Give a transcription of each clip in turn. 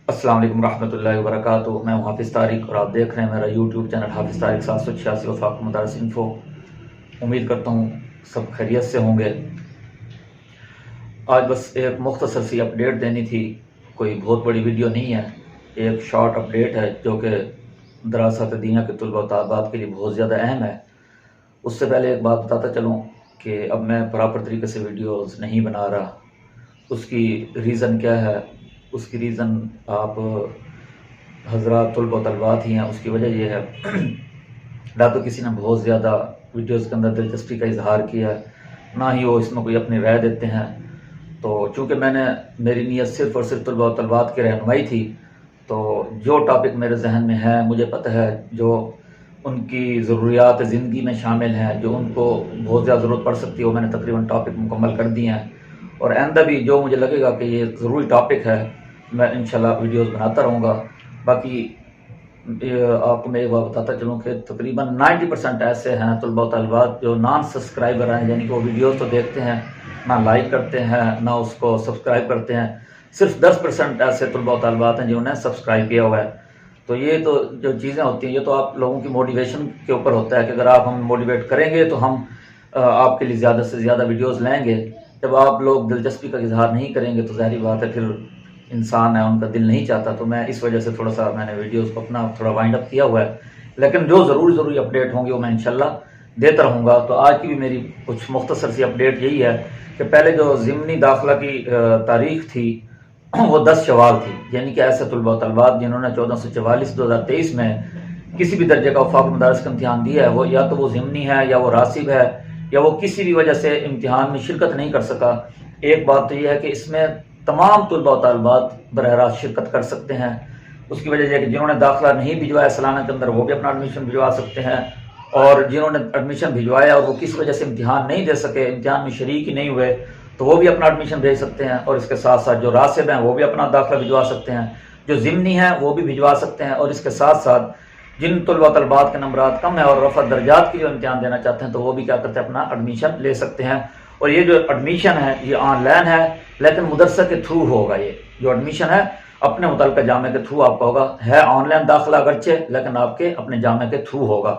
अस्सलाम वालेकुम रहमतुल्लाहि व बरकातुहू। मैं हूं हाफिज़ तारिक और आप देख रहे हैं मेरा यूट्यूब चैनल हाफिज़ तारिक 786 वफाक मदारिस इन्फो। उम्मीद करता हूं सब खैरियत से होंगे। आज बस एक मुख्तसर सी अपडेट देनी थी, कोई बहुत बड़ी वीडियो नहीं है, एक शॉर्ट अपडेट है जो कि दरासत दीनिया के तलबा व तालिबात के लिए बहुत ज़्यादा अहम है। उससे पहले एक बात बताता चलूँ कि अब मैं प्रॉपर तरीके से वीडियोज़ नहीं बना रहा। उसकी रीज़न क्या है? उसकी रीज़न आप हज़रात तलबा तलबात ही हैं। उसकी वजह यह है ना तो किसी ने बहुत ज़्यादा वीडियोज़ के अंदर दिलचस्पी का इजहार किया है, ना ही वो इसमें कोई अपनी राय देते हैं। तो चूँकि मेरी नीयत सिर्फ़ और सिर्फ तलबा तलबात की रहनुमाई थी, तो जो टॉपिक मेरे जहन में है, मुझे पता है जो उनकी ज़रूरियात ज़िंदगी में शामिल हैं, जो उनको बहुत ज़्यादा ज़रूरत पड़ सकती है, वो मैंने तकरीबन टॉपिक मुकम्मल कर दिए हैं। और आइंदा भी जो मुझे लगेगा कि ये ज़रूरी टॉपिक है, मैं इंशाल्लाह वीडियोज़ बनाता रहूँगा। बाकी आपको मैं एक बात बताता चलूँ कि तकरीबन 90% ऐसे हैं तलबा तलबात जो नॉन सब्सक्राइबर हैं, यानी कि वो वीडियोज़ तो देखते हैं, ना लाइक करते हैं, ना उसको सब्सक्राइब करते हैं। सिर्फ 10% ऐसे तलबा तलबात हैं जिन्होंने सब्सक्राइब किया हुआ है। तो ये तो जो चीज़ें होती हैं, ये तो आप लोगों की मोटिवेशन के ऊपर होता है कि अगर आप हमें मोटिवेट करेंगे तो हम आपके लिए ज़्यादा से ज़्यादा वीडियोज़ लाएँगे। जब आप लोग दिलचस्पी का इजहार नहीं करेंगे तो ज़ाहिर बात है, फिर इंसान है, उनका दिल नहीं चाहता। तो मैं इस वजह से थोड़ा सा मैंने वीडियोज़ को अपना थोड़ा वाइंड अप किया हुआ है, लेकिन जो ज़रूरी अपडेट होंगे वो मैं इंशाल्लाह देता रहूँगा। तो आज की भी मेरी कुछ मुख्तसर सी अपडेट यही है कि पहले जो ज़िमनी दाखिला की तारीख थी वो 10 शवाल थी, यानी कि ऐसे तलबा तलबात जिन्होंने 1444-2023 में किसी भी दर्जे का वफाक मदारिस का इम्तिहान दिया है, वो या तो वो ज़िमनी है, या वो रासिब है, या वो किसी भी वजह से इम्तिहान में शिरकत नहीं कर सका। एक बात तो यह है कि इसमें तमाम तलबा तलबात बरह रास्त शिरकत कर सकते हैं। उसकी वजह यह है कि जिन्होंने दाखिला नहीं भिजवाया सालाना के अंदर, वो भी अपना एडमिशन भिजवा सकते हैं, और जिन्होंने एडमिशन भिजवाया और वो किस वजह से इम्तिहान नहीं दे सके, इम्तिहान में शरीक ही नहीं हुए, तो वो भी अपना एडमिशन भेज सकते हैं। और इसके साथ साथ जो रासिब हैं वो भी अपना दाखिला भिजवा सकते हैं, जो ज़िमनी हैं वो भी भिजवा सकते हैं। और इसके साथ साथ जिन तलबा तलबात के नंबरात कम है और रफ़ा दर्जात की जो इम्तिहान देना चाहते हैं, तो वो भी क्या करते हैं, अपना एडमिशन ले सकते हैं। और ये जो एडमिशन है ये ऑनलाइन है, लेकिन मदरसा के थ्रू होगा। ये जो एडमिशन है अपने मुतल्लिका जामे के थ्रू आपका होगा। है ऑनलाइन दाखिला अगरचे, लेकिन आपके अपने जामे के थ्रू होगा।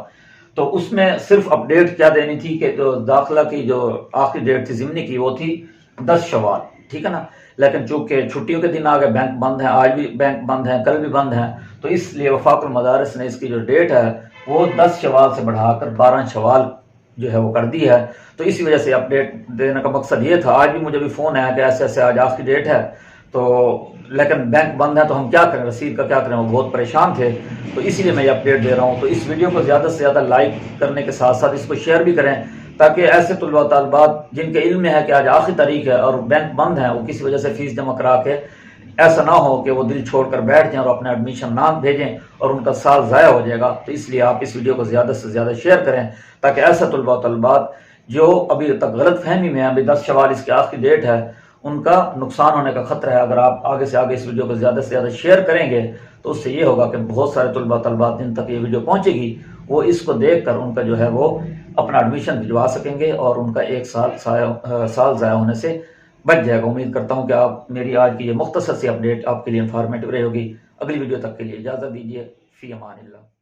तो उसमें सिर्फ अपडेट क्या देनी थी कि जो दाखिला की जो आखिरी डेट थी ज़िमनी की, वो थी 10 शवाल, ठीक है ना। लेकिन चूंकि छुट्टियों के दिन आ गए, बैंक बंद है, आज भी बैंक बंद है, कल भी बंद है, तो इसलिए वफाकुल मदारिस ने इसकी जो डेट है वो 10 शवाल से बढ़ाकर 12 शवाल जो है वो कर दी है। तो इसी वजह से अपडेट देने का मकसद ये था। आज भी मुझे भी फ़ोन आया कि ऐसे ऐसे आज आखिरी डेट है, तो लेकिन बैंक बंद है, तो हम क्या करें, रसीद का क्या करें। वो बहुत परेशान थे, तो इसीलिए मैं ये अपडेट दे रहा हूँ। तो इस वीडियो को ज़्यादा से ज़्यादा लाइक करने के साथ साथ इसको शेयर भी करें, ताकि ऐसे तलबा तलबात जिनके इल्म में है कि आज आखिरी तारीख है और बैंक बंद है, वो किसी वजह से फ़ीस जमा करा के ऐसा ना हो कि वो दिल छोड़कर बैठ जाएं और अपना एडमिशन ना भेजें और उनका साल ज़ाया हो जाएगा। तो इसलिए आप इस वीडियो को ज़्यादा से ज़्यादा शेयर करें, ताकि ऐसा तलबा तलबात जो अभी तक गलत फहमी में है, अभी 10 शवाल इसकी आखिरी डेट है, उनका नुकसान होने का खतरा है। अगर आप आगे से आगे इस वीडियो को ज़्यादा से ज़्यादा शेयर करेंगे, तो उससे ये होगा कि बहुत सारे तलबा तलबात जिन तक ये वीडियो पहुँचेगी, वो इसको देख कर उनका जो है वो अपना एडमिशन भिजवा सकेंगे और उनका एक साल ज़ाया होने से बच जाएगा। उम्मीद करता हूँ कि आप मेरी आज की ये मुख्तसर सी अपडेट आपके लिए इंफॉर्मेटिव रही होगी। अगली वीडियो तक के लिए इजाज़त दीजिए। फ़ी अमानिल्लाह।